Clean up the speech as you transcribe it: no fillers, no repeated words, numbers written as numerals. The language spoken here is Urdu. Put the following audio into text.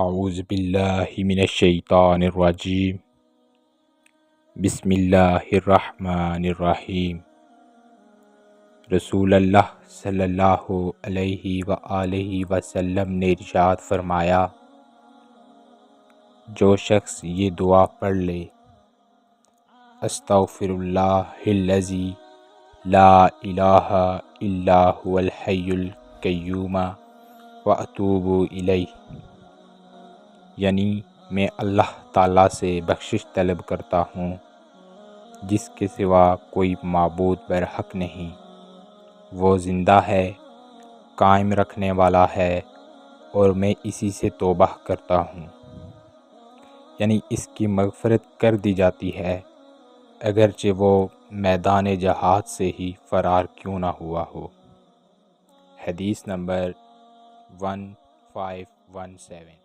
اعوذ باللہ من الشیطان الرجیم بسم اللہ الرحمن الرحیم۔ رسول اللہ صلی اللہ علیہ وآلہ وسلم نے ارشاد فرمایا، جو شخص یہ دعا پڑھ لے، استغفر اللہ الذی لا الہ الا هو الحی القیوم واتوب الیہ، یعنی میں اللہ تعالیٰ سے بخشش طلب کرتا ہوں جس کے سوا کوئی معبود برحق نہیں، وہ زندہ ہے، قائم رکھنے والا ہے، اور میں اسی سے توبہ کرتا ہوں، یعنی اس کی مغفرت کر دی جاتی ہے اگرچہ وہ میدان جہاد سے ہی فرار کیوں نہ ہوا ہو۔ حدیث نمبر 1517۔